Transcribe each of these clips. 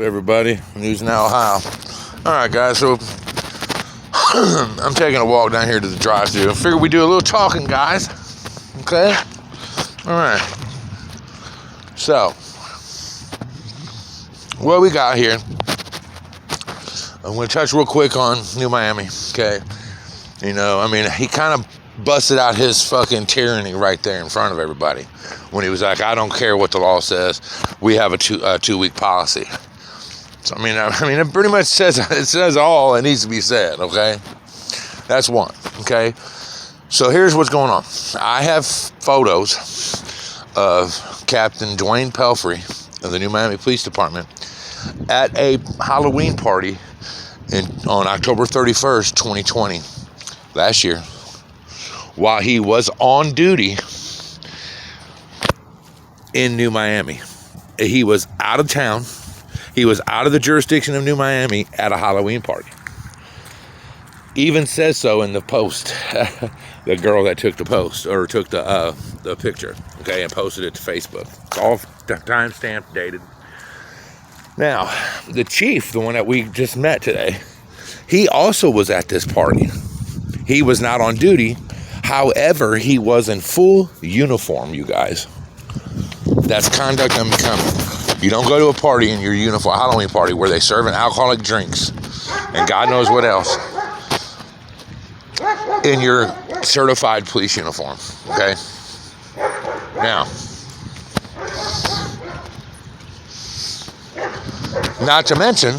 Everybody, News Now Ohio. All right, guys, so I'm taking a walk down here to the drive-thru. I figured we do a little talking, guys. Okay? All right. So, what we got here, I'm going to touch real quick on New Miami, okay? You know, I mean, he kind of busted out his fucking tyranny right there in front of everybody when he was like, I don't care what the law says. We have a two-week policy. So, I mean, it pretty much says all that needs to be said, okay? That's one, okay? So here's what's going on. I have photos of Captain Dwayne Pelfrey of the New Miami Police Department at a Halloween party on October 31st, 2020, last year, while he was on duty in New Miami. He was out of town. He was out of the jurisdiction of New Miami at a Halloween party. Even says so in the post. The girl that took the post, or took the picture, okay, and posted it to Facebook. It's all time-stamped, dated. Now, the chief, the one that we just met today, he also was at this party. He was not on duty. However, he was in full uniform, you guys. That's conduct unbecoming. You don't go to a party in your uniform, a Halloween party, where they serve alcoholic drinks and God knows what else in your certified police uniform, okay? Now, not to mention,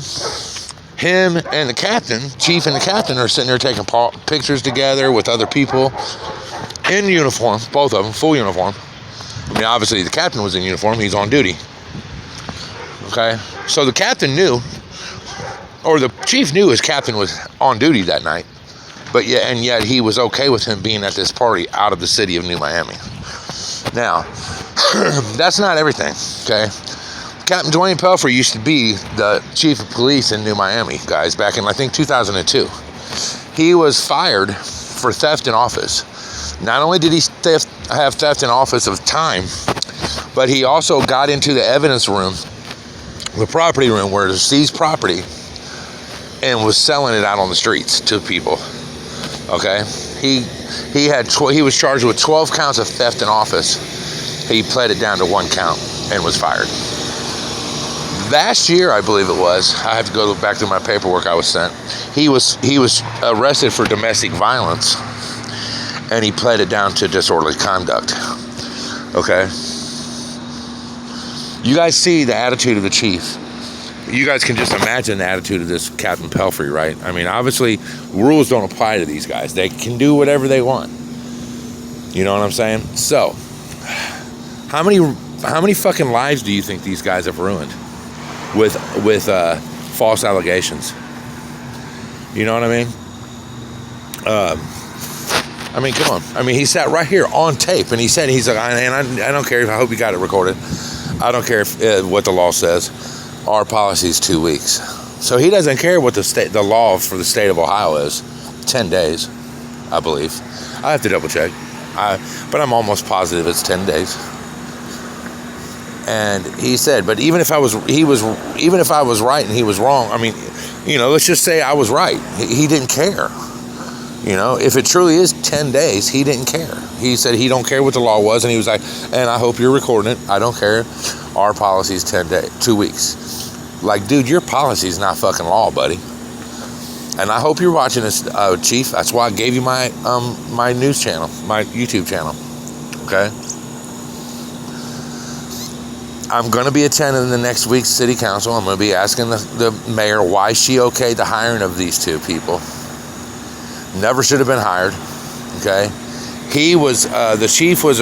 him and the captain, chief and the captain, are sitting there taking pictures together with other people in uniform, both of them, full uniform. I mean, obviously the captain was in uniform, he's on duty. Okay, so the captain knew, or the chief knew his captain was on duty that night, but yet he was okay with him being at this party out of the city of New Miami. Now, that's not everything, okay? Captain Dwayne Pelfrey used to be the chief of police in New Miami, guys, back in, I think, 2002. He was fired for theft in office. Not only did he have theft in office of time, but he also got into the evidence room, the property room where it seized property, and was selling it out on the streets to people. Okay, he was charged with 12 counts of theft in office. He pled it down to 1 count and was fired. Last year, I believe it was. I have to go back through my paperwork I was sent. He was arrested for domestic violence, and he pled it down to disorderly conduct. Okay. You guys see the attitude of the chief. You guys can just imagine the attitude of this Captain Pelfrey, right? I mean, obviously, rules don't apply to these guys. They can do whatever they want. You know what I'm saying? So, how many fucking lives do you think these guys have ruined with false allegations? You know what I mean? Come on. I mean, he sat right here on tape, and he's like, I don't care. I hope you got it recorded. I don't care what the law says. Our policy is 2 weeks. So he doesn't care what the law for the state of Ohio is. 10 days, I believe. I have to double check. But I'm almost positive it's 10 days. And he said, but even if I was right and he was wrong, I mean, you know, let's just say I was right. He didn't care. You know, if it truly is 10 days, he didn't care. He said he don't care what the law was, and he was like, and I hope you're recording it. I don't care. Our policy is 2 weeks. Like, dude, your policy is not fucking law, buddy. And I hope you're watching this, Chief. That's why I gave you my my news channel, my YouTube channel. Okay? I'm going to be attending the next week's city council. I'm going to be asking the mayor why she okayed the hiring of these two people. Never should have been hired. Okay? He was, the chief was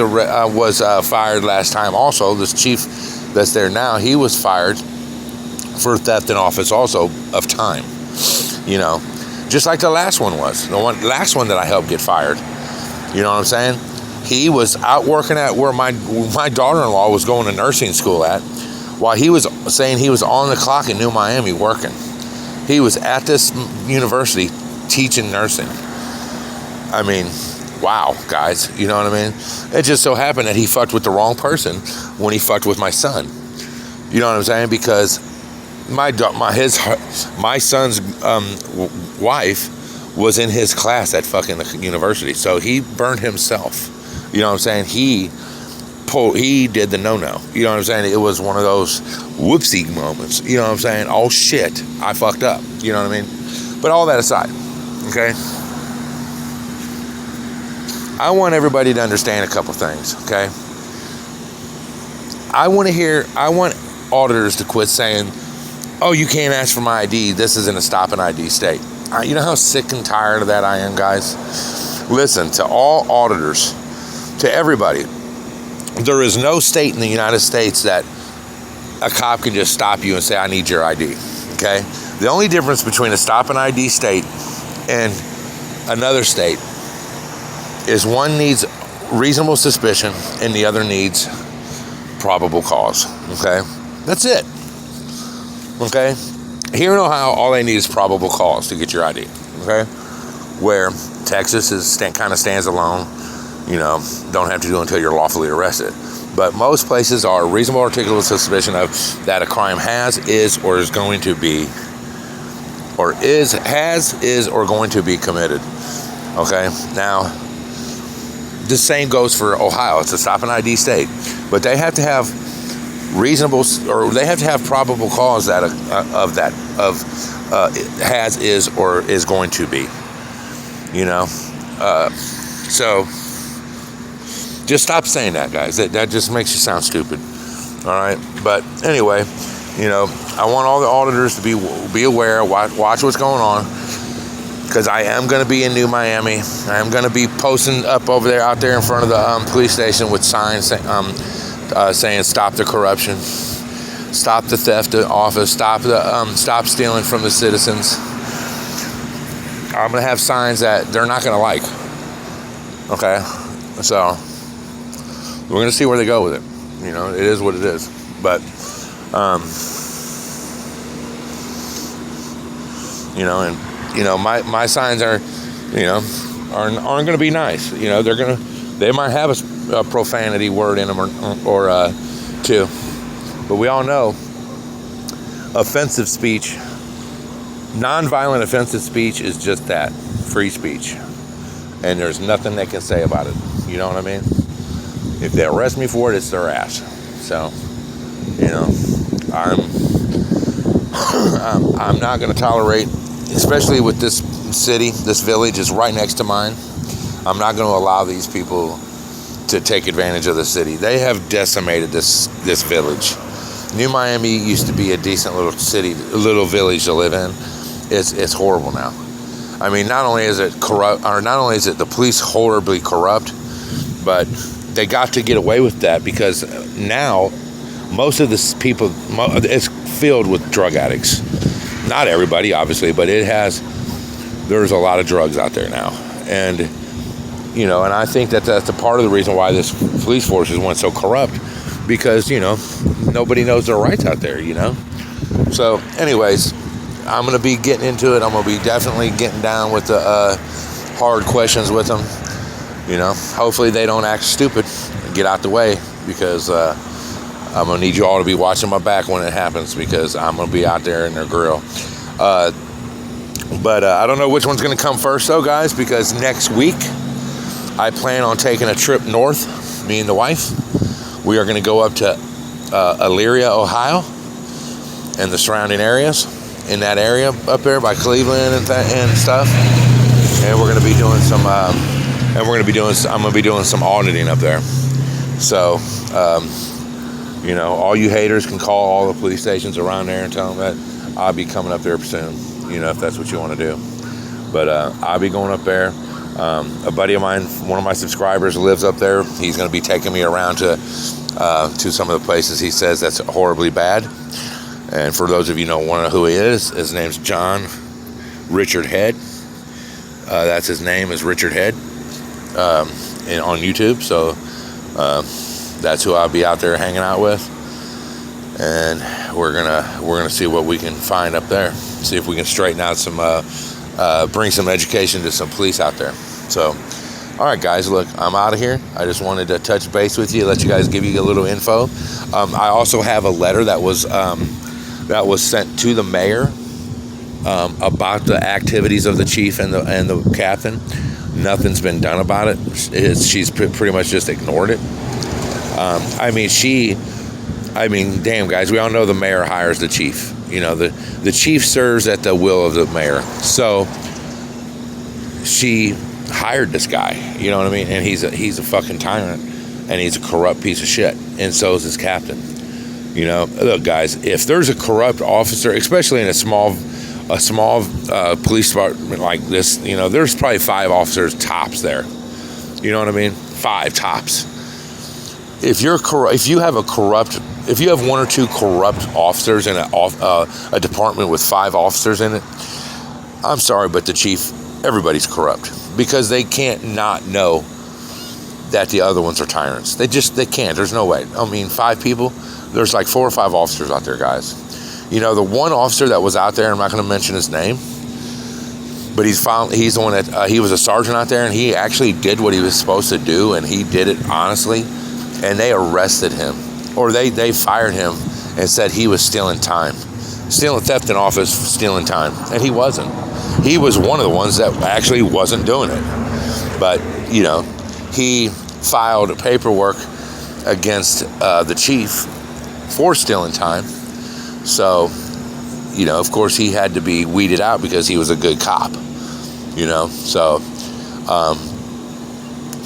fired last time also. This chief that's there now, he was fired for theft in office also of time. You know, just like the last one was. The last one that I helped get fired. You know what I'm saying? He was out working at where my daughter-in-law was going to nursing school at, while he was saying he was on the clock in New Miami working. He was at this university teaching nursing. I mean, wow, guys, you know what I mean? It just so happened that he fucked with the wrong person when he fucked with my son. You know what I'm saying? Because my son's wife was in his class at fucking university, so he burned himself. You know what I'm saying? He did the no-no. You know what I'm saying? It was one of those whoopsie moments. You know what I'm saying? Oh shit, I fucked up. You know what I mean? But all that aside, okay? I want everybody to understand a couple things, okay? I want auditors to quit saying, oh, you can't ask for my ID. This isn't a stop and ID state. You know how sick and tired of that I am, guys? Listen, to all auditors, to everybody, there is no state in the United States that a cop can just stop you and say, I need your ID, okay? The only difference between a stop and ID state and another state is one needs reasonable suspicion and the other needs probable cause, okay? That's it, okay? Here in Ohio, all they need is probable cause to get your ID, okay? Where Texas kind of stands alone, you know, don't have to do it until you're lawfully arrested. But most places are reasonable articulable suspicion of that a crime is or going to be committed, okay? Now, the same goes for Ohio. It's a stop and ID state, but they have to have probable cause that is or is going to be, you know. So just stop saying that, guys. That just makes you sound stupid. All right, but anyway, you know, I want all the auditors to be aware, watch what's going on. Because I am going to be in New Miami. I am going to be posting up out there in front of the police station with signs saying stop the corruption, stop the theft of office, stop stealing from the citizens. I'm going to have signs that they're not going to like. Okay, so we're going to see where they go with it. You know, it is what it is. But you know, and you know, my signs aren't going to be nice. You know, they might have a profanity word in them or two, but we all know offensive speech, nonviolent offensive speech is just that, free speech, and there's nothing they can say about it. You know what I mean? If they arrest me for it, it's their ass. So, you know, I'm not going to tolerate. Especially with this city, this village is right next to mine. I'm not going to allow these people to take advantage of the city. They have decimated this village. New Miami used to be a decent little city, a little village to live in. It's horrible now. I mean, not only is it corrupt, or not only is it the police horribly corrupt, but they got to get away with that because now most of the people, it's filled with drug addicts. Not everybody, obviously, but there's a lot of drugs out there now. And, you know, and I think that's a part of the reason why this police force went so corrupt, because, you know, nobody knows their rights out there, you know. So, anyways, I'm going to be getting into it. I'm going to be definitely getting down with the hard questions with them. You know, hopefully they don't act stupid and get out the way, because I'm going to need you all to be watching my back when it happens, because I'm going to be out there in their grill. But I don't know which one's going to come first, though, guys, because next week I plan on taking a trip north, me and the wife. We are going to go up to Elyria, Ohio, and the surrounding areas, in that area up there by Cleveland and stuff. And we're going to be doing some, I'm going to be doing some auditing up there. So, you know, all you haters can call all the police stations around there and tell them that I'll be coming up there soon, you know, if that's what you want to do. But I'll be going up there. A buddy of mine, one of my subscribers, lives up there. He's going to be taking me around to some of the places he says that's horribly bad. And for those of you who don't want to know who he is, his name's John Richard Head. That's his name, is Richard Head, on YouTube. So that's who I'll be out there hanging out with, and we're gonna see what we can find up there. See if we can straighten out some, bring some education to some police out there. So, all right, guys, look, I'm out of here. I just wanted to touch base with you, let you guys give you a little info. I also have a letter that was that was sent to the mayor about the activities of the chief and the captain. Nothing's been done about it. She's pretty much just ignored it. Damn, guys, we all know the mayor hires the chief. You know, the chief serves at the will of the mayor. So she hired this guy, you know what I mean? And he's a fucking tyrant, and he's a corrupt piece of shit, and so is his captain. You know, look, guys, if there's a corrupt officer, especially in a small police department like this, you know, there's probably 5 officers tops there. You know what I mean? 5 tops. If you have 1 or 2 corrupt officers in a department with 5 officers in it, I'm sorry, but everybody's corrupt, because they can't not know that the other ones are tyrants. They can't. There's no way. I mean, 5 people. There's like 4 or 5 officers out there, guys. You know, the one officer that was out there, I'm not going to mention his name, but he's the one that he was a sergeant out there, and he actually did what he was supposed to do, and he did it honestly. And they arrested him, or they fired him and said he was stealing time, theft in office, stealing time, and he wasn't. He was one of the ones that actually wasn't doing it. But you know, he filed paperwork against the chief for stealing time. So, you know, of course, he had to be weeded out because he was a good cop. You know, so,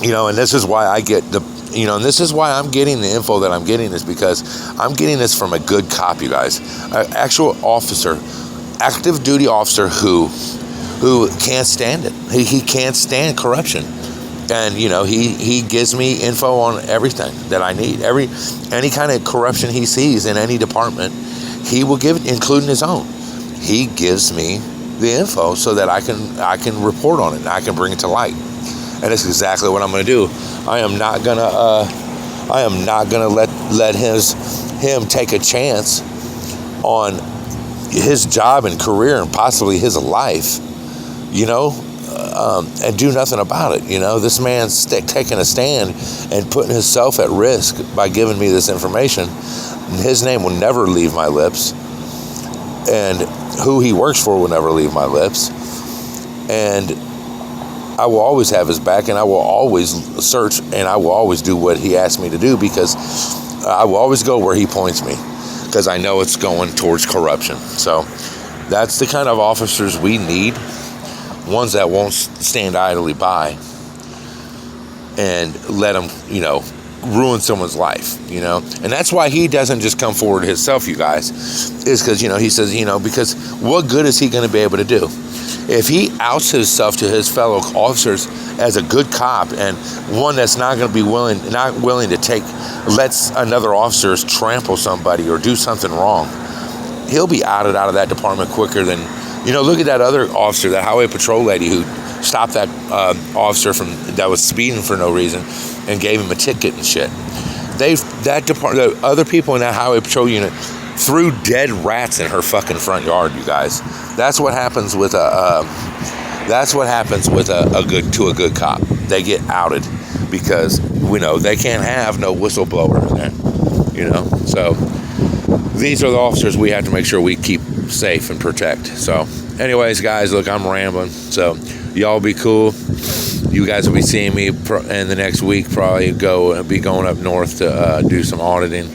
you know, and this is why I get and this is why I'm getting the info that I'm getting, is because I'm getting this from a good cop, you guys. An actual officer, active duty officer who can't stand it. He can't stand corruption. And, you know, he gives me info on everything that I need. Any kind of corruption he sees in any department, he will give it, including his own. He gives me the info so that I can report on it, and I can bring it to light. And that's exactly what I'm going to do. I am not gonna let him take a chance on his job and career and possibly his life, you know, and do nothing about it. You know, this man's taking a stand and putting himself at risk by giving me this information. His name will never leave my lips, and who he works for will never leave my lips. And I will always have his back, and I will always search, and I will always do what he asks me to do, because I will always go where he points me, because I know it's going towards corruption. So that's the kind of officers we need, ones that won't stand idly by and let them, you know, ruin someone's life, you know. And that's why he doesn't just come forward himself, you guys, is because, you know, he says, you know, because what good is he going to be able to do? If he outs himself to his fellow officers as a good cop, and one that's not going to be willing to lets another officer trample somebody or do something wrong, he'll be outed out of that department quicker than, you know, look at that other officer, that highway patrol lady who stopped that officer that was speeding for no reason and gave him a ticket and shit. The other people in that highway patrol unit threw dead rats in her fucking front yard, you guys. That's what happens with a good cop. They get outed because we know they can't have no whistleblower in there, you know. So these are the officers we have to make sure we keep safe and protect. So anyways, guys, look, I'm rambling. So y'all be cool. You guys will be seeing me in the next week, probably be going up north to do some auditing.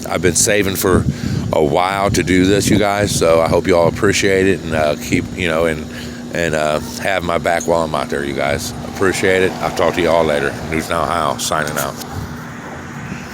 I've been saving for a while to do this, you guys, so I hope you all appreciate it, and keep, you know, and have my back while I'm out there, you guys. Appreciate it. I'll talk to you all later. News Now How, signing out.